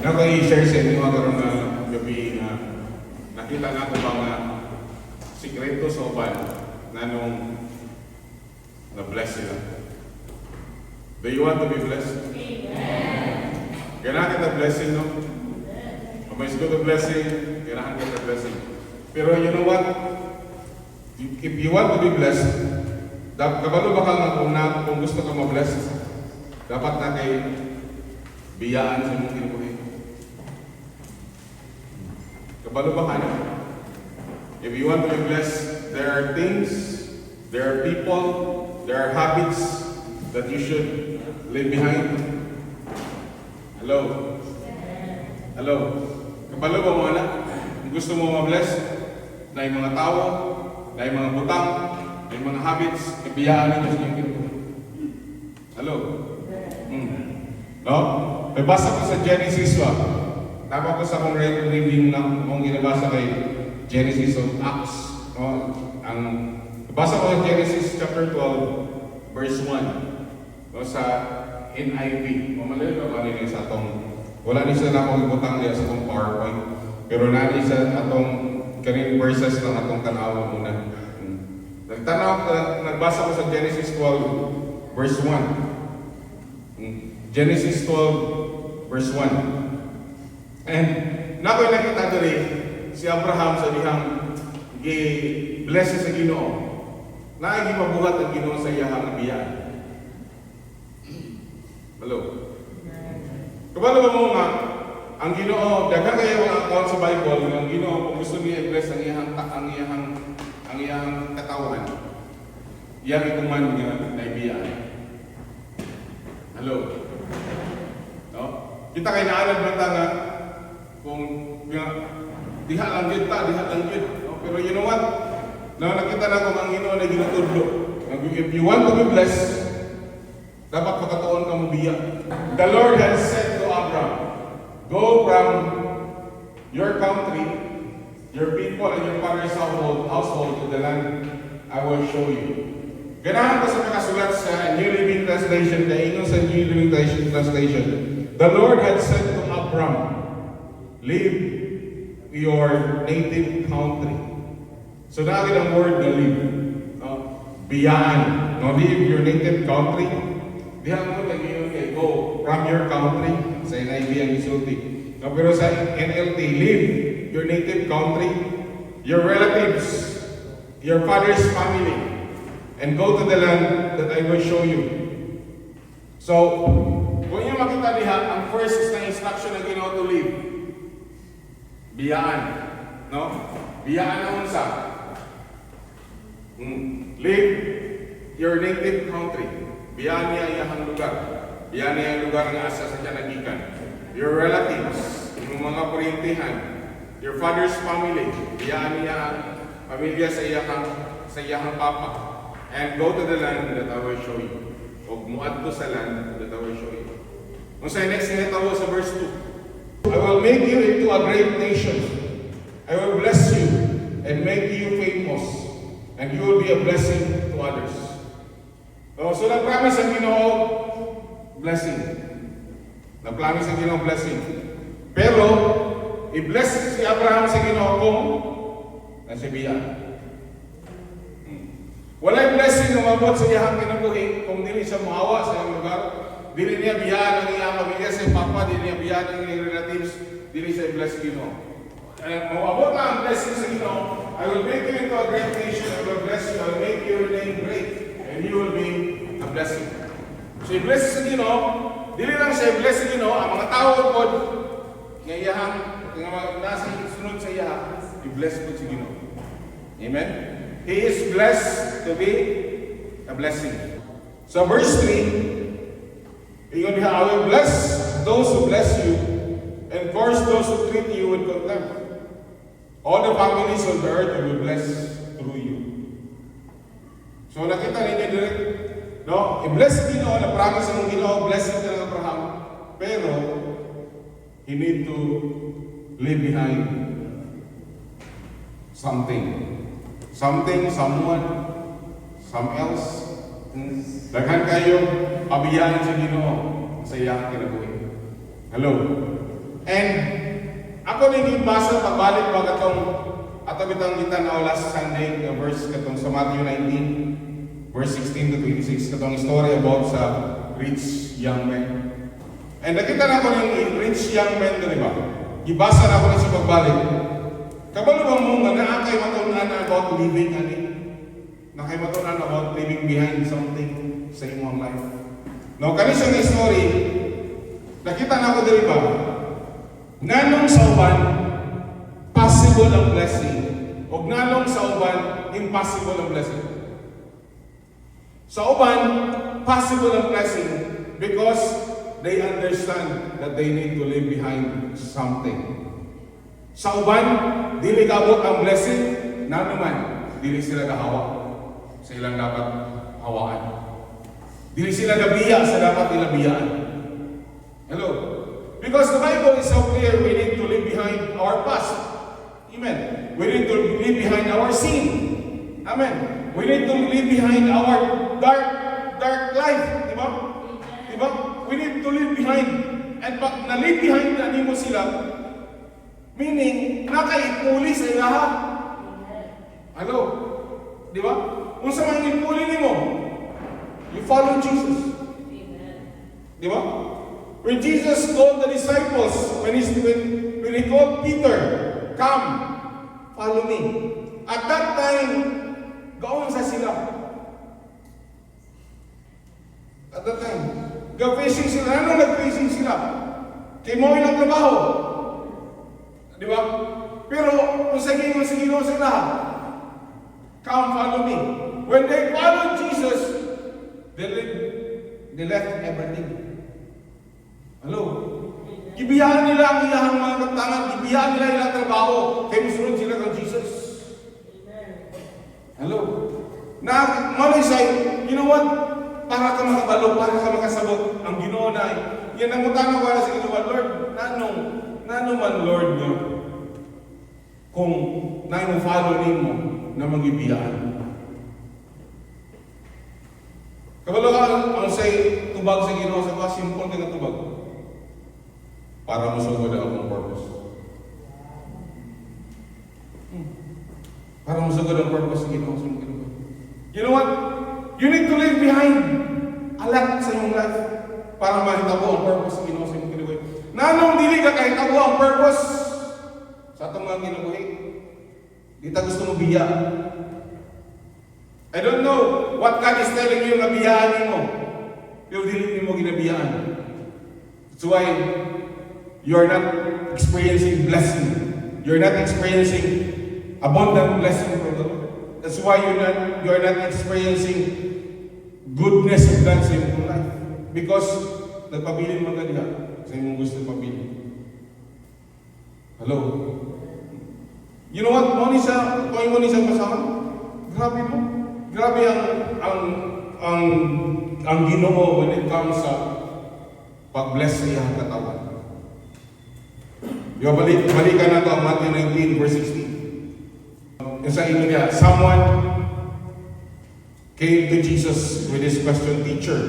Naka-i-share sa inyo karon na gabi na nakita na ko ba nga sikreto sa uban na nung na-bless sila. Do you want to be blessed? Amen. Kailangan kita blessing, no? Amen. It's good to blessing. Kailangan kita blessing. Pero you know what? If you want to be blessed, kabalo ba kung gusto ka ma-bless, dapat na kay biyaan sa mong kinukuhin. Kabalo ba ka na? If you want to be blessed, there are things, there are people, there are habits that you should leave behind. Hello? Hello? Kabalo ba mo na? Kung gusto mo ma-bless, na yung mga tao, na yung mga butang, na yung mga habits, ibiyaan ninyo sa inyong kinukuhin. Hello? No? May basa ko sa Genesis 1. Tama ko sa akong reading na kung ginabasa kay Genesis of Acts. No? Basa ko sa Genesis chapter 12, verse 1. No? Sa NIV. Mamalayo ka ba rin sa atong, wala ni sa akong ibutang niya sa atong PowerPoint. Pero nani sa atong kaning verses lang atong tanawa muna. Nagbasa ko sa Genesis 12, verse 1. Genesis 12, verse 1. And nakoy nakita diri si Abraham sa dihang gi-bless sa Ginoo. Naay gimabuhat ang Ginoo sa iyang biyaan. Hello. Kabalo ba mo nga ang Ginoo daghang kayo ang account sa Bible ng Ginoo kung gusto niya i-bless ang iyang katawan. Iyang ikuman nga naibiyaan. Hello. No? Kita kay naalad man ta nga kung diha lang yun ta, diha lang yun. No? Pero you know what? No, nakita na kung ang Ginoo na ginutudlo. If you want to be blessed, dapat makatuon ka mo biya. The Lord has said to Abraham, go from your country, your people, and your father's household to the land I will show you. Ganahan ko sa nakasulat sa New Living Translation, kaingon sa New Living Translation, the Lord had said to Abraham, leave your native country. So natin ang word na leave. Biyaan. No, leave your native country. Diyan mo nag-iyon kay go from your country. Sa NIV ang isulti. No, pero sa NLT, leave your native country, your relatives, your father's family, and go to the land that I will show you. So, kung yung makita diha, ang first is na instruction na Ginoo to leave. Biyaan. No? Biyaan na unsa. Leave your native country. Biyaan niya iyang lugar. Biyaan niya ang lugar nga asa sa siya nagikan. Your relatives, yung mga parientihan, your father's family, biyaan niya ang pamilya sa iyang papa. And go to the land that I will show you. O muadto sa land that I will show you. Kung sa next sinitawo sa verse 2. I will make you into a great nation. I will bless you and make you famous. And you will be a blessing to others. So nag-promise ang Ginoo blessing. Nag-promise ang Ginoo blessing. Pero, i-bless si Abraham sa Ginoo kung nasibiyan. Walay blessing na mabot sa iyang kinabuhi kung dili siya maawa sa iyang lugar. Dili niya biyaan ang iyang pamilya sa iyang papa, dili niya biyaan ang iyang relatives, dili siya bless Ginoo. Mawabot na ang blessing sa Ginoo. I will make you into a great nation, I will bless you, I will make your name great, and you will be a blessing. So i-bless sa Ginoo, dili lang siya i-bless sa Ginoo, ang mga tao pod nga iyang nasa sunod sa iya, i-bless po sa Ginoo. Amen? He is blessed to be a blessing. So verse 3, I will bless those who bless you, and curse those who treat you with contempt. All the families on the earth will bless through you. So nakita ninyo direct, no? I-bless Ginoo, na promise ng Ginoo, blessing ng Abraham. Pero, he need to leave behind something. Something, someone, some else. Daghan kayo, abiyaan sa Ginoo sa iyang kinabuhi. Hello? And ako nang ibasa pagbalik pa katong ato bitang kita na last Sunday nga verse katong sa Matthew 19 verse 16 to 26 katong story about sa rich young man. And nakita na ko yung rich young man di ba? Ibasa na ko na siya pagbalik. Kabalo ba mo nga naa kay matunan about living ani? Na kay matunan about living behind something sa imong life. No, kani siya nga story. Nakita na ko diri ba? Nganong sa uban possible ang blessing o nganong sa uban impossible ang blessing. Sa uban possible ang blessing because they understand that they need to leave behind something. Sa uban dili kabot ang blessing nanuman dili sila gahawa sa ilang dapat hawaan. Dili sila gabiya sa dapat nila biyaan. Hello? Because the Bible is so clear, we need to leave behind our past. Amen. We need to leave behind our sin. Amen. We need to leave behind our dark life. Diba? Diba? We need to leave behind. And pag na-leave behind na nimo sila, meaning, nakaipuli sa ilaha. Hello? Diba? Kung sa mga ipuli nimo, you follow Jesus. Diba? When Jesus called the disciples, when he called Peter, come, follow me. At that time, gaon sa sila. At that time, ga-facing sila. Ano nag-facing sila? Kay mo ilang trabaho. Di ba? Pero, kung sa sila, come, follow me. When they followed Jesus, they left everything. Hello? Gibiyahan nila ang ilahang mga kaptangan, gibiyahan nila ilang trabaho, kaya musunod sila kang Jesus. Hello? Na, malisay, you know what? Para ka makabalo, para ka makasabot, ang Ginoo na, yan ang mutano ko sa Ginoo, Lord, nanong man Lord nyo, kung nain mo follow nimo na magibiyaan. Kabalo ka, ang say, tubag sa Ginoo sa mga simple ka na tubag. Para masugod ang purpose. Para masugod ang purpose ng Ginoo sa Ginoo. You know what? You need to leave behind a lot sa iyong life para mahitabo ang purpose ng Ginoo sa iyong kinabuhi. Nanong dili ka kahitabo ang purpose sa atong mga kinabuhi. Di ta gusto mo biya. I don't know what God is telling you na biyaan mo. Pero dili mo ginabiyaan. That's why you are not experiencing blessing. You're not experiencing abundant blessing from the Lord. That's why you are not experiencing goodness of God sa iyong life. Because nagpabilin mo ka diha sa iyong gusto pabilin. Hello? You know what? Mo ni sa pasama? Grabe mo. Grabe ang Ginoo when it comes sa pag-bless sa iyang katawan. Balikan na ito ang Matthew 19 verse 16. Sa inyo niya, someone came to Jesus with this question, Teacher,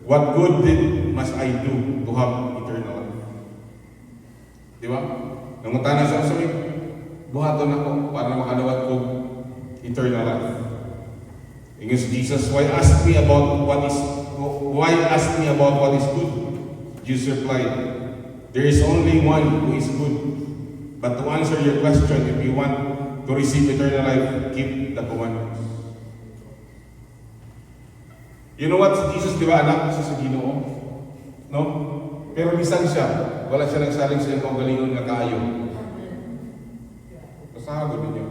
what good deed must I do to have eternal life? Di ba? Nangutana sa sabi, buhaton ako para makadawat ko eternal life. Ingus Jesus, why ask me about what is good? Jesus replied, there is only one who is good. But to answer your question, if you want to receive eternal life, keep the commandments. You know what? Jesus, di ba, anak siya sa Ginoo? No? Pero bisan siya, wala siya nagsaling sa iyong kaugalingon na kaayo. Kasahagod ninyo.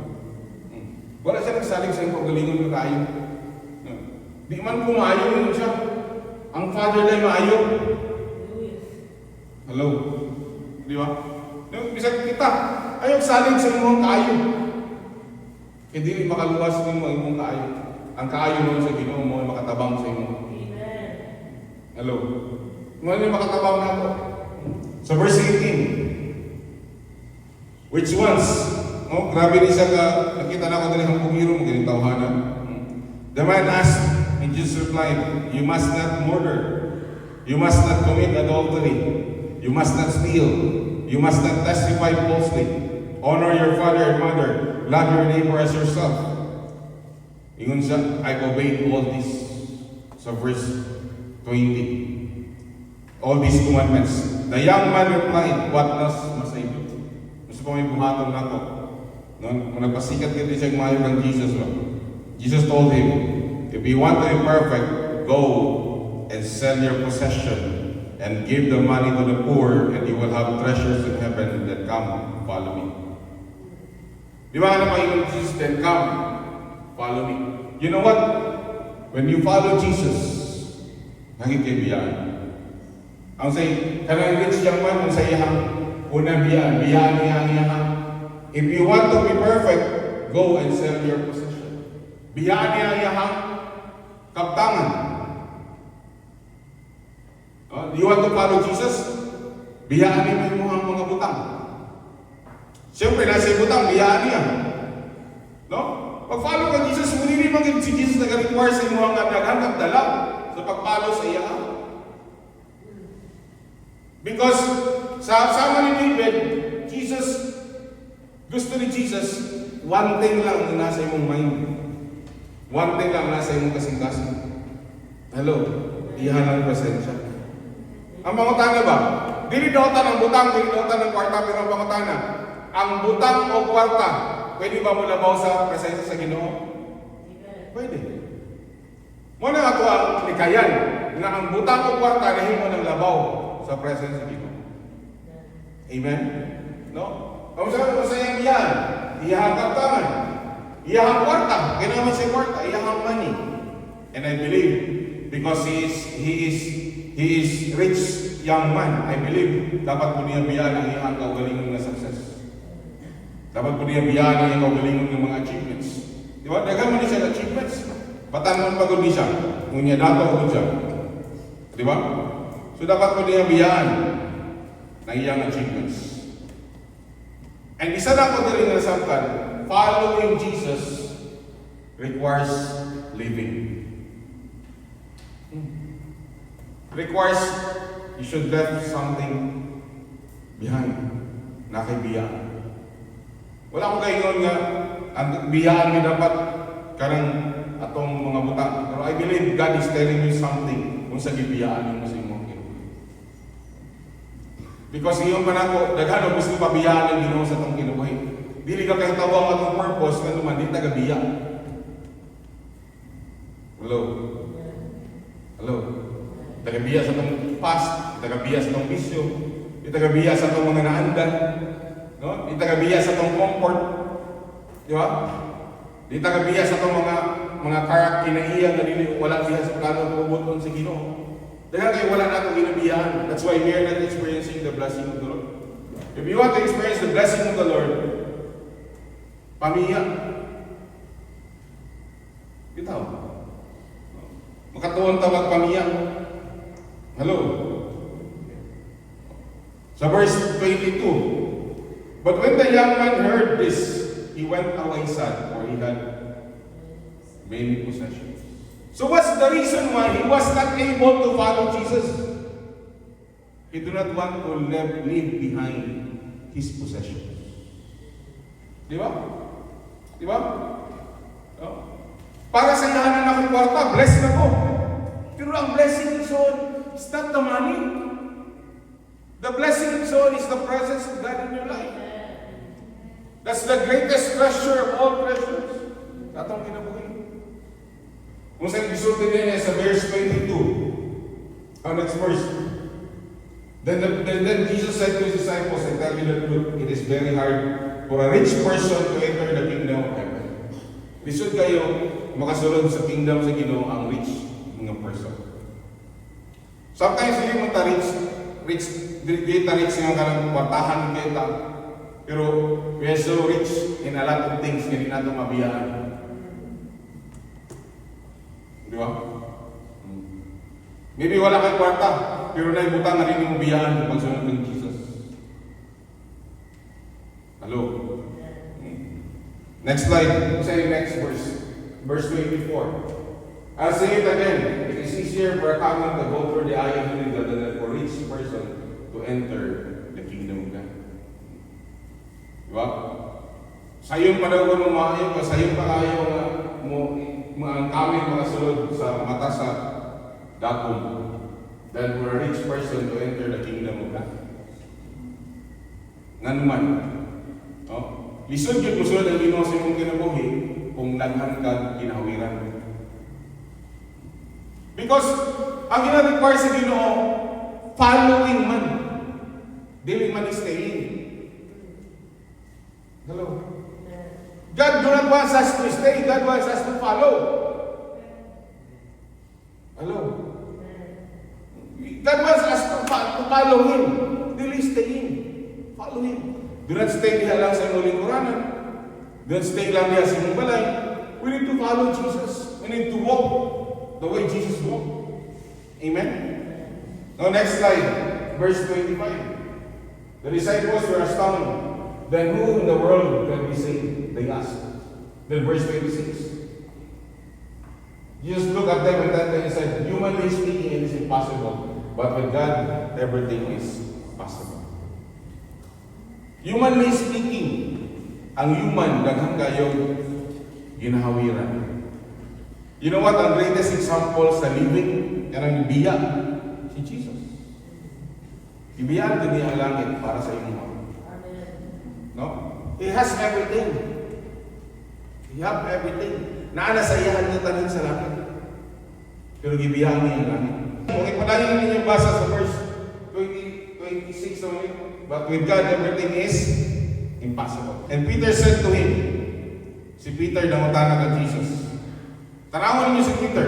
Wala siya nagsaling sa iyong kaugalingon na kaayo. Di man kumaayo yun siya. Ang Father na maayo. Hello? Di ba? Bisag kita, ayaw saling sa imong kaayo. E dili makaluwas ng mga imong kaayo. Ang kaayo mo sa Ginoo mo ay makatabang sa imo. Hello? Mo ni makatabang na ako. Sa verse 18. Which ones? Oh, grabe ni sa nakita na ko dali ang pumiro mo gining tawhanan. The man asked, and Jesus replied, you must not murder. You must not commit adultery. You must not steal. You must not testify falsely. Honor your father and mother. Love your neighbor as yourself. Ingon siya, I've obeyed all this. Sa verse 20. All these commandments. The young man replied, what else must I do? Gusto ko may buhaton na ako. Nung nagpasikat ka din siya mayo ng Jesus. Jesus told him, if you want to be perfect, go and sell your possession and give the money to the poor, and you will have treasures in heaven. Then come, follow me. Di ba naman yung Jesus, then come, follow me. You know what? When you follow Jesus, naging kaibiyan. Ang say, kanang rich young man, ang sayang, unang biyaan niya. If you want to be perfect, go and sell your possession. Biyaan niya kaptangan. Do you want to follow Jesus? Biyaan mo ang mga butang. Siyempre, nasa butang, biyaan niya. No? Pag-follow ka Jesus, hindi naman si Jesus nag-require sa inyo ang naghanap dala sa pag-follow sa iya. Because sa sama ni David, gusto ni Jesus, one thing lang na nasa imong mind. One thing lang nasa imong kasing-kasing. Hello, iyan ang presensya. Ang pangutana ba? Dili daw ng butang, dili daw ng kwarta, pero ang pangutana, ang butang o kwarta, pwede ba mo labaw sa presensya sa Ginoo? Pwede. Muna ako ang likayan na ang butang o kwarta nahimo ng labaw sa presensya sa Ginoo. Amen? No? Ang sabi ko sa iyan, iyahang kaptangan, iyahang kwarta, kailangan siya kwarta, iyahang money. And I believe, because he is rich young man, I believe, dapat po niya biyaan ang iyahang kaugalingon na success. Dapat po niya biyaan ang iyahang kaugalingon ng mga achievements. Di ba? Dagan mo niya siya achievements. Patanon pagod niya siya, kung niya dato o siya. Di ba? So dapat po niya biyaan ng iyang achievements. And isa na ko din nasangkan, following Jesus requires living. Requires you should leave something behind na kay biyaan. Wala akong kaingon nga ang biyaan ni dapat karang atong mga butang. Pero I believe God is telling you something kung sa gibiyaan mo sa imong kinabuhi. Because iyon pa nako, daghano gusto pabiyaan ang Ginoo sa atong kinabuhi. Dili ka kay tawag atong purpose nga man di taga-biya. Hello. Taga-biya sa atong past, taga-biya sa atong bisyo, taga-biya sa atong mga naandan, no? Taga-biya sa atong comfort. Di ba? Di taga-biya sa atong mga kinaiya nga dili wala biya sa plano pubuton sa Ginoo. Dahil kayo wala na itong ginabiyahan. That's why we are not experiencing the blessing of the Lord. If you want to experience the blessing of the Lord, pamiya. Bitaw. Makatuon tawag pamiya. Hello. Sa verse 22. But when the young man heard this, he went away sad, for he had many possessions. So what's the reason why he was not able to follow Jesus? He did not want to leave behind his possessions. Di ba? Di ba? Oh. Para sa ihanan akong kwarta, bless na ko. Pero ang blessing of soul is not the money. The blessing of soul is the presence of God in your life. That's the greatest treasure of all treasures. Atong kinabuhi. Kung saan gisulti niya sa verse 22, ang next verse. Then Jesus said to his disciples, I tell you the truth, it is very hard for a rich person to enter the kingdom of heaven. Lisod kayo makasulod sa kingdom sa Ginoo ang rich mga person. Sometimes hindi mo rich nga kanang kwartahan kita. Pero we are so rich in a lot of things, hindi natin mabiyaan. Di ba? Maybe wala kang kwarta, pero naibutang na rin yung biyaan kung pagsunod ng Jesus. Hello? Next slide. Say next verse. Verse 24. I'll say it again. It is easier for a camel to go through the eye of the needle than for a rich person to enter the kingdom of God. Sayon pa daw mo maayo ka, sayon pa kayo nga ang kami makasulod sa mata sa dakong than for a rich person to enter the kingdom of God. Nga naman, lisod yun musulod ang Ginoo sa imong kinabuhi kung daghan ka ginawiran. Because ang gina-require sa Ginoo, following man. Dili man staying. Hello? God do not want us to stay, God wants us to follow. Hello? God wants us to follow Him. Dili staying. Follow Him. Do not stay diha lang sa imong lingkuranan. Do not stay lang diha sa imong balay. We need to follow Jesus. We need to walk the way Jesus walked. Amen? Now next slide, verse 25. The disciples were astounded. Then who in the world can be saved? They asked. Then verse 26. Jesus looked at them and said, humanly speaking, it is impossible. But with God, everything is possible. Humanly speaking, ang human, daghang kayo ginahawiran. You know what? Ang greatest example sa living, yan ang biya, si Jesus. Ibiyaan din niya ang langit para sa inyo. No? He has everything. He have everything. Naanasayahan niya tanin sa langit. Pero gibiyaan niya ang langit. Kung ipadahin ninyo basa sa verse 26 naman, but with God everything is impossible. And Peter said to him, si Peter nangutana kay Jesus. Tanawon niyo si Peter.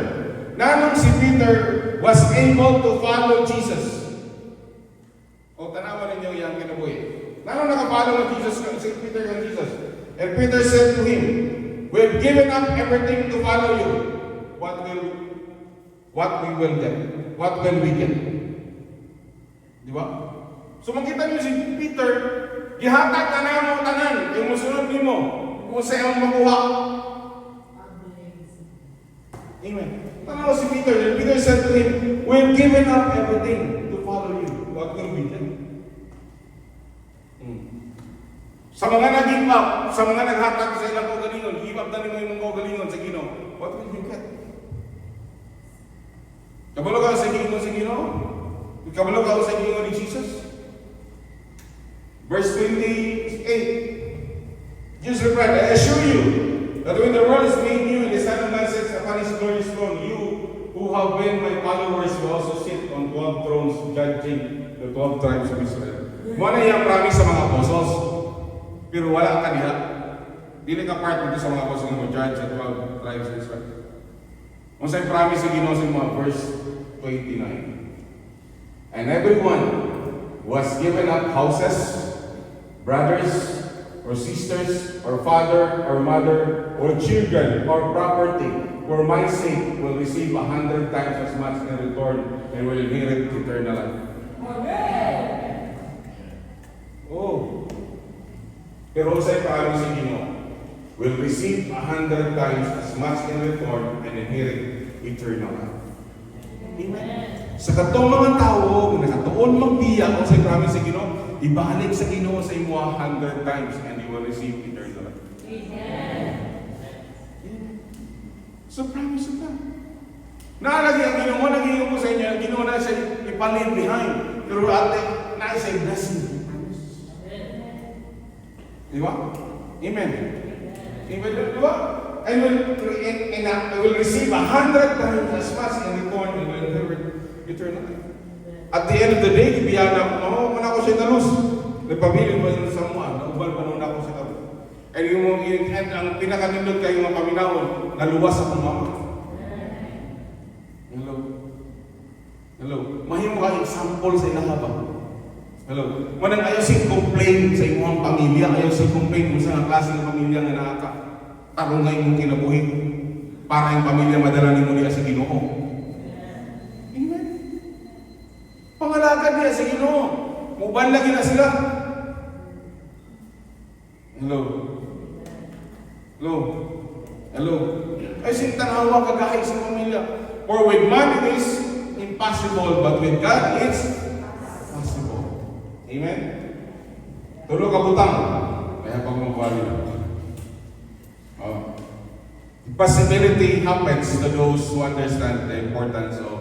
Nanong si Peter was able to follow Jesus. O tanawan ninyo yung kinabuhi. Nanong nakapollow ng Jesus, si Peter and Jesus. And Peter said to him, we've given up everything to follow you. What we will get? What will we get? Di ba? So makita niyo si Peter, gihatag na namo tanan, yung musunod nimo, kung sa iyong makuha. Amen. Tanaw si Peter, and Peter said to him, we've given up everything to follow you. What will we get? Sa mga nag-give up, sa mga naghatag sa ilang kaugalingon, give up na nimo yung kaugalingon sa Ginoo, what will you get? Kabalo ka sa Ginoo? Kabalo ka sa Ginoo ni Jesus? Verse 28, Jesus replied, I assure you that when the world is made new and the Son of Man sits upon His glorious throne, you who have been my followers will also sit on 12 thrones judging the 12 tribes of Israel. Muna yung promise sa mga apostles. Pero wala ka diha. Dili ka part dito sa mga apostles nga mo-judge sa 12 tribes of Israel. Kung sa'yo promise sa Ginoo sa mga verse 29. And everyone was given up houses, brothers, or sisters, or father, or mother, or children, or property, for my sake will receive 100 times as much in return and will inherit eternal life. Amen! Oh. Pero sa ipaalam sa Ginoo, will receive 100 times as much in return and inherit eternal life. Amen. Sa katong mga tao, kung nakatuon magbiya kung sa ipaalam sa Ginoo, ibalik sa Ginoo sa imo 100 times and you will receive eternal life. Amen. So promise of God. Naalagi ang Ginoo, naging ko sa inyo, ang Ginoo na siya ipalin behind. Pero ate, na siya blessing. Di ba? Amen. Amen. Di ba? I will receive 100 times as much in return and will inherit eternal life. At the end of the day, ibiyan ako, man ako siya talus. Nagpabilin mo yun sa mga, naubal pa nun ako sa talus. And ang pinakanindot kayo mga paminahon, naluwas akong mama. Hello? Hello? Mahimo ka example sa inahaba. Hello. Manang ayaw sing complain sa imong pamilya, ayaw sing complain kung sa klase ng pamilya nga nakaka-tarungay mong kinabuhi para yung pamilya madala nimo diya sa Ginoo. Amen. Pangalagad niya sa Ginoo. Muban lagi na sila. Hello. Hello. Hello. Ay sing tanawa kagahay sa pamilya. For with man it is impossible, but with God it's Amen? Tulo ka butang. Kaya pag mabali. Oh. Possibility happens to those who understand the importance of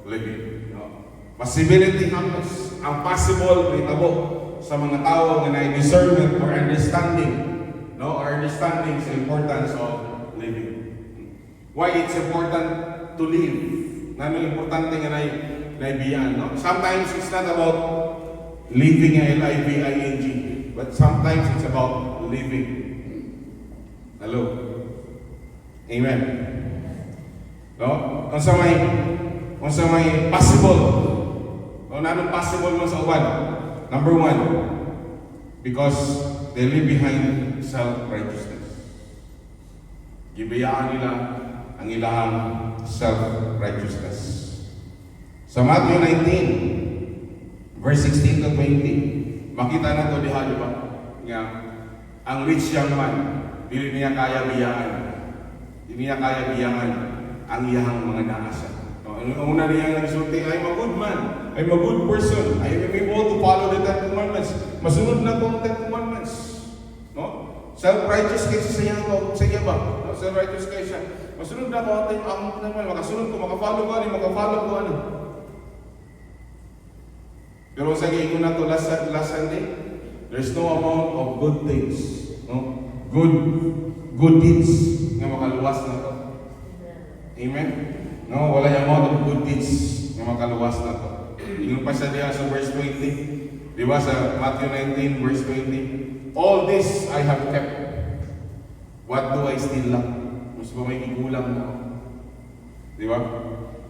living. No? Possibility happens. Ang possible itabo sa mga tao na may discernment or understanding. No? Or understanding sa importance of living. Why it's important to live. Nano importante nga naibiyan. No? Sometimes it's not about living, L-I-V-I-N-G. But sometimes it's about living. Hello? Amen. No? Kung sa may possible. O nanong possible mo sa uban? Number one, because they live behind self-righteousness. Gibayaan nila ang ilang self-righteousness. Sa Matthew 19, verse 16 to 20, makita na ito diha, di ba? Nga, ang rich young man, dili niya kaya biyaan. Hindi niya kaya biyangan ang iyang mga naasa. No, ang una niya nagsulti, I'm a good man. I'm a good person. I am able to follow the 10 commandments. Masunod na po ang 10 commandments. No? Self-righteous kayo sa iya ba? No? Self-righteous kayo siya. Masunod na po ang naman. Makasunod ko, makafollow ko, makafollow ko, ano. Pero sa giingon na to last Sunday, there's no amount of good things. No? Good deeds nga makaluwas na to. Amen? No, wala yung amount of good deeds nga makaluwas na to. Ingon pa siya diya sa verse 20. Di ba sa Matthew 19 verse 20? All this I have kept. What do I still lack? Mas ba may igulang na? Di ba?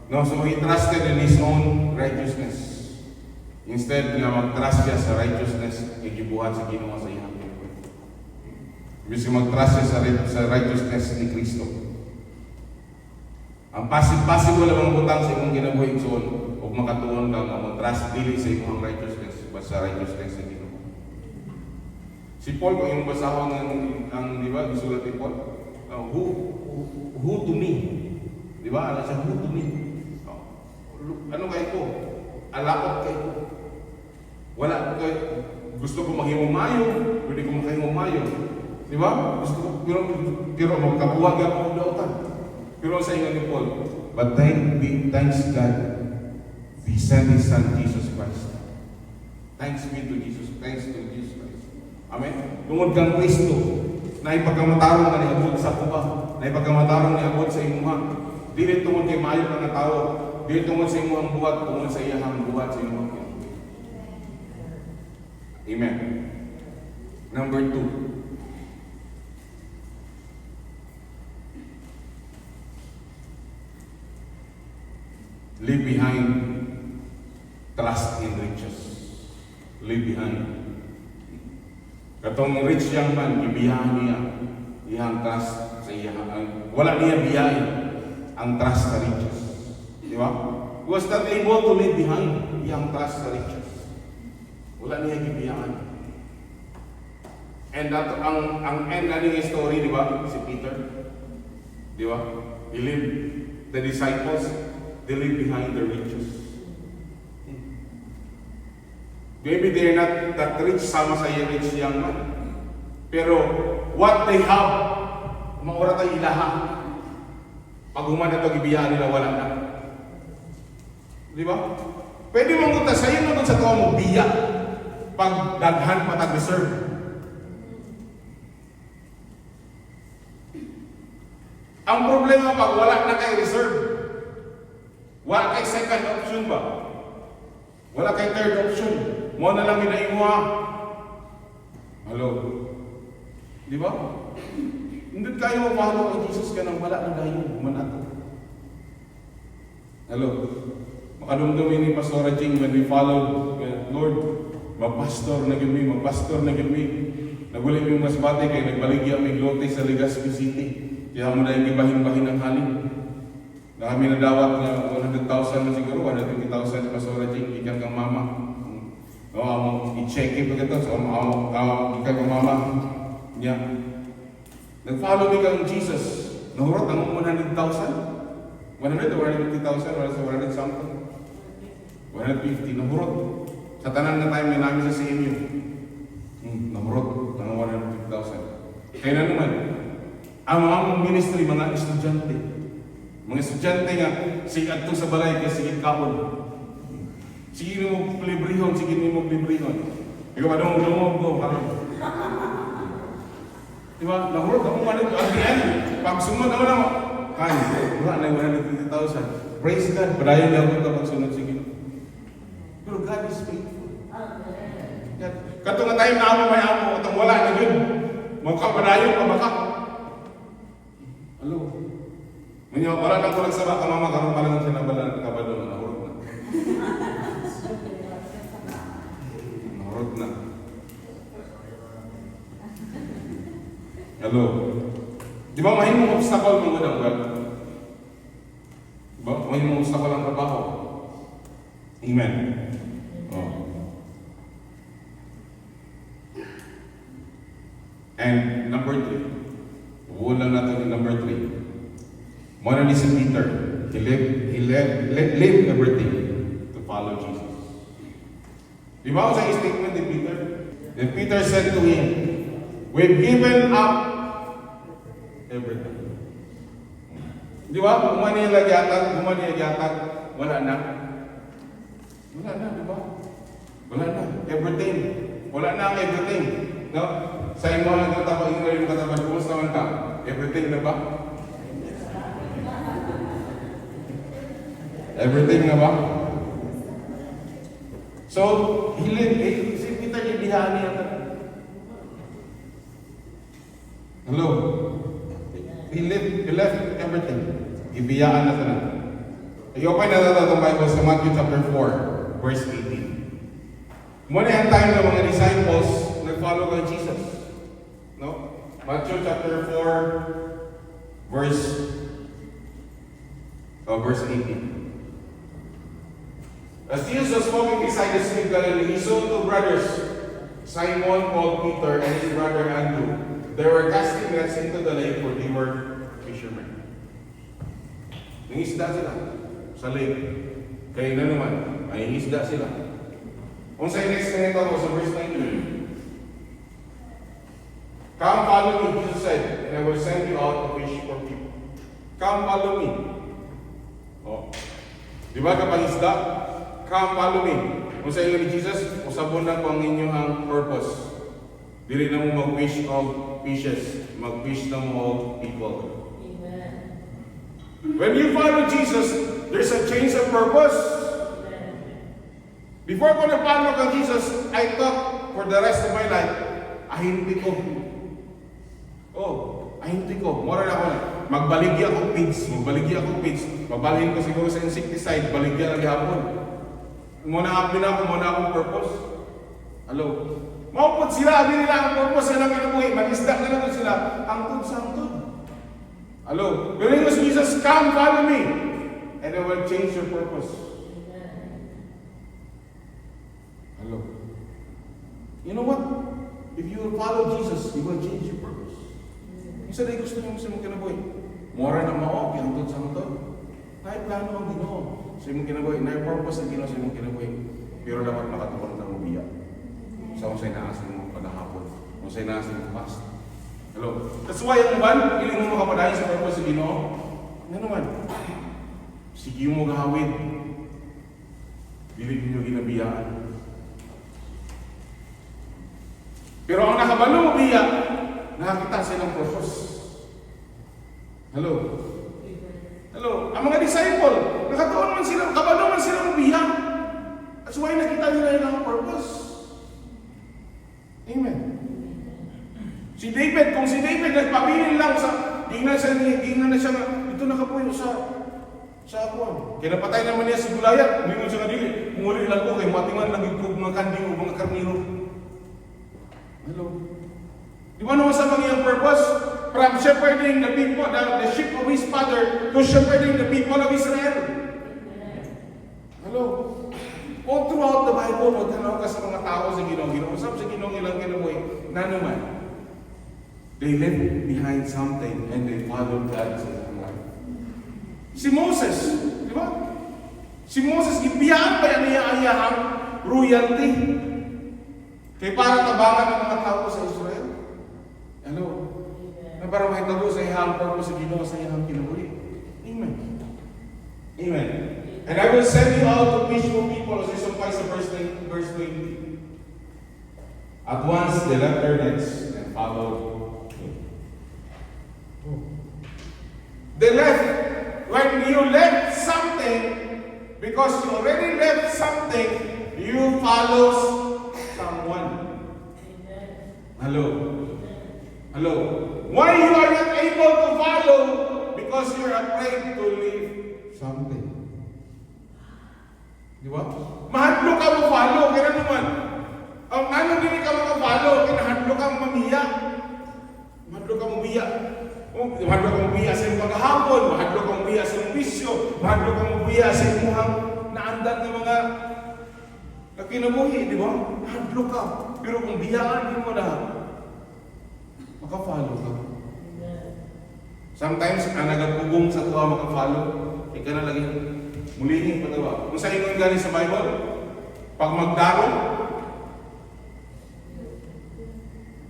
No, so he trusted in his own righteousness. Instead nga mag-trust siya sa righteousness, igibuhat sa Ginoo sa iyang. Ibig mag-trust siya sa righteousness ni Kristo. Ang possible lang butang sa imong ginabuhi igsoon o makatuon ka mag-trust dili sa imong righteousness basta righteousness ni Ginoo. Si Paul kung yung basahon ang di ba gisulat ni Paul, who to me? Di ba? Ano siya who to me? Ano kayo ko? Alakot kayo. Wala kayo. Gusto ko maghimong mayo, pwede ko maghimong mayo. Di ba? Gusto ko, pero magkabuwag ako ng dautan. Pero sa inyo ni Paul, but thanks God, He sent His Son Jesus Christ. Thanks be to Jesus. Thanks to Jesus Christ. Amen? Tungod kang Kristo, na ipagkamatarong na niabot sa kuba, na ipagkamatarong niabot sa imuha. Dili tungod kay maayo ka na tao, dili tungod sa imuhang buhat, tungod sa iyahang buhat sa imuhang buhat. Amen. Number 2. Leave behind trust in riches. Leave behind. Katong rich young man, ibiyahan niya iyang trust sa iyang. Wala niya biyahin ang trust sa riches. Di ba? He was not able to leave behind iyang trust sa riches. Wala niya gibiyahan. And that, ang end na niya story, di ba? Si Peter. Di ba? He lived, the disciples, they live behind the riches. Maybe they're not that rich, sama sa rich young man. Pero what they have, maura tayo ilaha. Pag humana ito, ibiyahan nila, wala na. Di ba? Pwede mong punta sa'yo naman sa tuwa mo, biya. Pag daghan patag-reserve. Ang problema pag wala na kay reserve, wala kay second option ba? Wala kay third option. Mo na lang inaimuha. Hello? Di ba? Hindi kayo mapahalo kay Jesus ka nang wala na gayon. Manato. Hello? Makadumdumi ni Pastor Jing when we followed Lord, magpastor na gami, Nagulit yung masbate kay nagbaligya may lote sa Legazpi City. Kaya mo na yung ibahin-bahin ng halin. Na kami nadawat niya 100,000 na siguro, 120,000 Pastor Jing, ikan kang mama. I-check pa kita, so ikan kang mama. Niya. Nag-follow ni kang Jesus. Nahurot ang 100,000? 100 o 150,000? Wala sa 100 something? 150, nahurot. Sa tanan na time na namin sa CMU. Nahurot ng 150,000. Kaya na naman, ang Mga estudyante nga, sige adto sa balay kay sige kapon. Sige mo librehon, sige mo librehon. Ikaw ba dumog ko karon? Diba? Nahurot ako man ito. At the end, pag sunod ako na, wala na 150,000. Praise God. Padayon niya ako kapag sunod sa Ginoo. Pero God is faithful. Kato nga tayo na ako may amo, katong wala na yun. Magkapadayon pa baka. Hello? Ngayon, wala na ko nagsaba ka mama, karoon pa lang siya nabalan, kabalo na, nahurot na. Nahurot na. Hello? Di ba mahimong obstacle mga danggal? Di ba? Mahimong obstacle ang trabaho. Amen. Oh. And number 3. Ulan natin yung number 3. Mona ni si Peter. He lived everything to follow Jesus. Di ba ako sa statement ni Peter? Then Peter said to him, we've given up everything. Di ba? Kumani yung lagyatag, wala na. Wala na, di ba? Wala na. Everything. Wala na ang everything. No? Sa imo ang katapag, yung katapag, kumusta man ka? Everything na ba? Everything na ba? So, si Peter yung bihani ang hello? He left everything. Ibiyaan na tanan. I-open na natin itong Bible sa Matthew chapter 4, verse 18. Muna yung time ng mga disciples nag-follow kay Jesus. No? Matthew chapter 4, verse 18. As Jesus was walking beside the Sea of Galilee, he saw two brothers, Simon called Peter and his brother Andrew. They were casting nets into the lake, for they were fishermen. Nangisda sila sa lake. Kaya na naman, may isda sila. Kung sa next minute ako sa verse 19. Come follow me, Jesus said, and I will send you out to fish for people. Come follow me. Oh. Di ba kapag isda? Come follow me. Kung sa inyo ni Jesus, usabon na po ang inyong purpose. Dili na mo mag-fish of fishes, mag-fish na mo of people. Amen. When you follow Jesus, there's a change of purpose. Before ko na-follow kang Jesus, I thought for the rest of my life, ahinti ko. Ahinti ko. Mora na ako na. Magbaligya akong pigs. Babalhin ko siguro sa insecticide, baligya lagi hapon. Muna akong purpose. Hello? Maupod sila, hindi nila ang purpose na kinabuhi. Mag-isda na naman sila. Angkod sa angkod. Hello? Pero yung Jesus, come, follow me. And I will change your purpose. Hello? You know what? If you will follow Jesus, you will change your purpose. Isa na gusto niyo sa mong kinabuhi. Mora na mao, angkod sa angkod. Kahit plano ang Ginoo sa imong kinabuhi, na purpose ang Ginoo sa imong kinabuhi. Pero dapat makatuon kang mabiya. Sa kung sa'y naasin mo pagkahapon. Kung sa'y naasin mo past. Hello? That's why ang ban, piling mo makapadahin sa purpose sa Ginoo. Ano naman? Sige mo gahawid. Bilib niyo ginabiyaan. Pero ang nakabalo mo biya, nakakita silang purpose. Hello? Hello? Ang mga disciple, nakatuon man sila, kabalo man silang biya. That's why nakita nila yung purpose. Amen. Si David, kung si David nagpabilin lang sa, tingnan na siya nga, ito nakapuyo sa akuan. Kaya napatay naman niya si Goliath, hindi mo siya nga dili. Muli lang ko, kay matingan lang yung mga kanding o mga karniro. Hello? Di ba naman sa mga purpose? From shepherding the people, the sheep of his father, to shepherding the people of Israel. Hello? All throughout the Bible, magtanaw ka sa mga tao sa Ginoo. Usap sa Ginoo ilang kinabuhi. Na naman, they left behind something and they followed God sa kanilang life. Si Moses, di ba? Si Moses, ibiyaan ba yan niya ayahang royalty? Kaya para tabangan ng mga tao sa Israel. Hello? Na para may tabo sa ihang purpose sa Ginoo sa ihang kinabuhi. Amen. Amen. And I will send you out to preach for people, as I sumpay sa verse 20. At once they left their nets and followed him. They left. When you left something, because you already left something, you follow someone. Hello. Hello. Why you are not able to follow? Because you're afraid to leave something. Di ba? Mahadlo ka mo follow, kaya naman. Ang ano din ka maka-follow, kinahadlo ka mamiya. Mahadlo ka mamiya. Mahadlo ka mamiya sa iyong paghahapon, mahadlo ka mamiya sa iyong bisyo, mahadlo ka mamiya sa iyong naandan ng mga nakinabuhi, di ba? Mahadlo ka. Pero kung biyaan din mo na, maka-follow ka. Sometimes, ang nagagpugong sa tuwa maka-follow, ika na lagi, mulingin pa tawa. Kung sa inyo galing sa Bible, pag magdarong,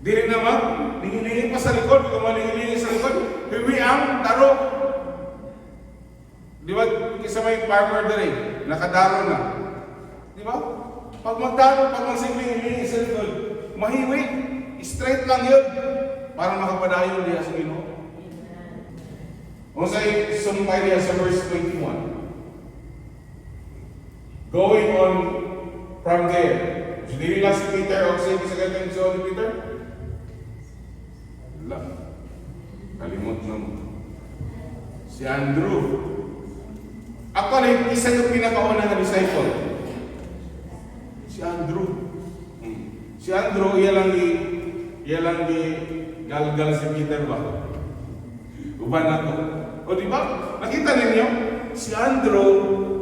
di rin naman, lingin-lingin pa sa likod, kung malingin-lingin sa likod, hiwi ang daro. Di ba, kisa may farmer na rin, nakadaro na. Di ba? Pag magdaro, pag magsing-lingin sa likod, mahiwi, straight lang yun, para makapadayon diya sa Ginoo. Kung sa'yo, sumpay niya sa verse 21. Going on from there. So, dili lang si Peter, o sa gandang ni Peter? Wala. Kalimot na mo. Si Andrew. Actually, isa yung pinakauna na disciple. Si Andrew. Si Andrew, iya lang di galgal si Peter ba? Uban na to. O di ba? Nakita ninyo? Si Andrew,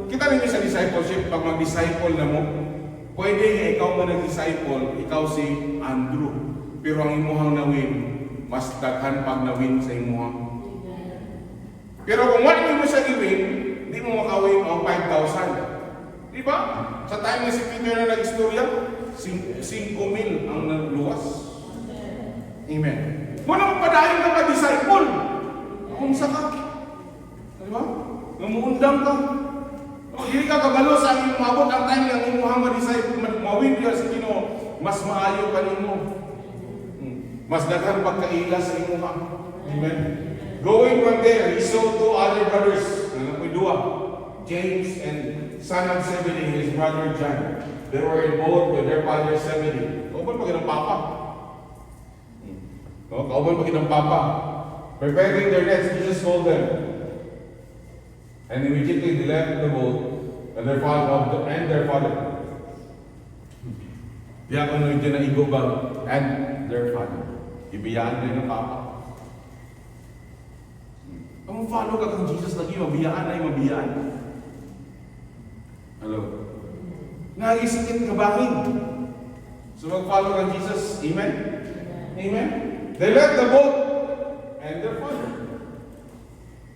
kita ninyo sa discipleship, pag mag-disciple na mo, pwede nga ikaw mo nag-disciple, ikaw si Andrew. Pero ang imuhang nawin, mas daghan pag nawin sa imuhang. Pero kung wala mo siya gawin, hindi mo makawin ang 5,000. Di ba? Sa time na si Peter na nag-istorya, 5,000 ang luwas. Amen. Muna mo padahin ka pa-disciple. Kung sa ka. Di ba? Numuundang ka. Hindi ka kabalo sa iyong mabot ang time ng imuhang ma-disciple, mawin ka sa Ginoo, mas maayo ka nimo. Mas daghang pagkaila sa imuha. Amen. Going from there, he saw two other brothers, James and son of Zebedee, his brother John. They were in boat with their father Zebedee. Kauban pa ng papa. Kauban pa ng papa. Preparing their nets, Jesus called them. And immediately they left the boat and their father. Diya ko nung dyan na igubang and their father. Ibiyaan na ng papa. Kung follow ka kung Jesus lagi, mabiyaan na yung mabiyaan. Hello? Nagisakit ka bakit? So mag-follow ka Jesus. Amen? Amen? They left the boat and their father.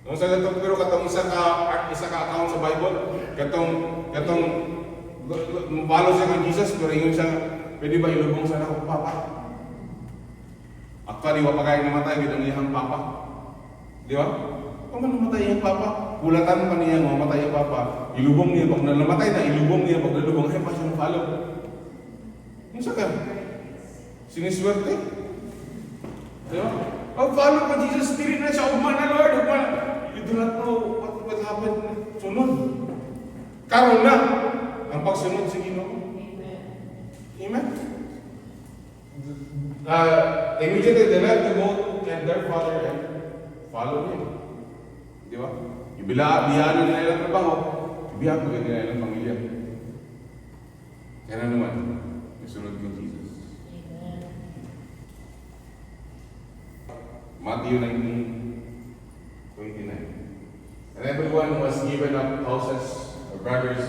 Nung sa gatong, pero katong isa ka account sa Bible, katong follow siya kang Jesus, pero ingon siya, pwede ba ilubong sa akong papa? Actually, wapagay namatay, bitang iyang papa. Di ba? Kung namatay iyang papa, kulatan pa niya, mamatay iyang papa, ilubong niya, pag namatay na, ilubong niya, pag nalubong, ay pa siyang follow. Yung sa ka? Siniswerte? Di ba? Pag-follow ka Jesus, spirit na siya, ugman na Lord, ugman. You do not know what happened. Sunod. Karoon na ang pagsunod sa Ginoo. Amen? Immediately they left the boat and their father and followed him. Di ba? Biyano nila ilang trabaho, ibiyano nila ilang pamilya. Kaya na naman, isunod kay Jesus. Matthew 19:29. And everyone was given up houses, or brothers,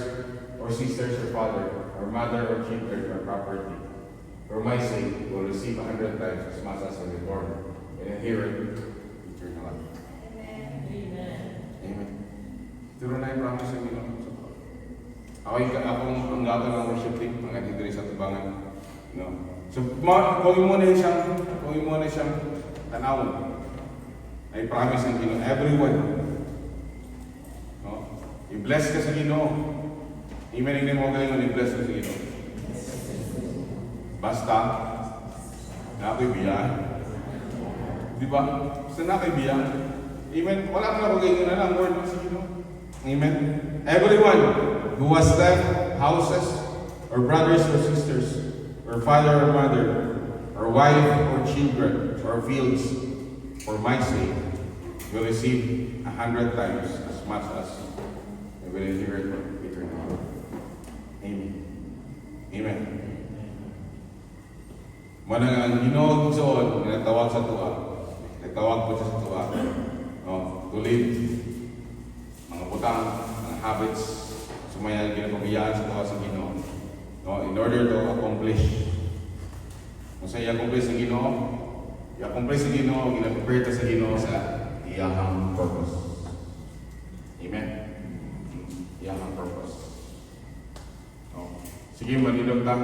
or sisters, or father, or mother, or children, or property. For my sake, will receive 100 times as much as they born, and inherit eternal life. Amen. Ito na yung promise ng Ginoo. Akong ang gagawin ng worship team, ang ating diri sa tubangan. No. So, kung mo na siyang tanawon. I promise ng Ginoo, everyone. No? I-bless ka sa Ginoo. Amen. Hindi mo kayo i-bless ka sa Ginoo. Basta, na ako'y biyahe. Di ba? Basta na ako'y biyahe. Amen. Wala ka na ako kayo na lang, Lord, sa Ginoo. Amen. Everyone who has left houses, or brothers or sisters, or father or mother, or wife or children, or fields, for my sake, will receive 100 times as much as they will inherit eternal. Amen. Amen. Manang ang Ginoo igsoon nga nagtawag sa tuwa. Nagtawag po siya sa tuwa. No, tulid mga butang, mga habits, sumaya ginapabiyaan sa tuwa sa Ginoo. No, in order to accomplish. Kung sa i-accomplish sa Ginoo, i-accomplish sa Ginoo, ginaprepare sa Ginoo sa iyahang purpose. Amen. Iyahang purpose. No. Sige, manilog ta,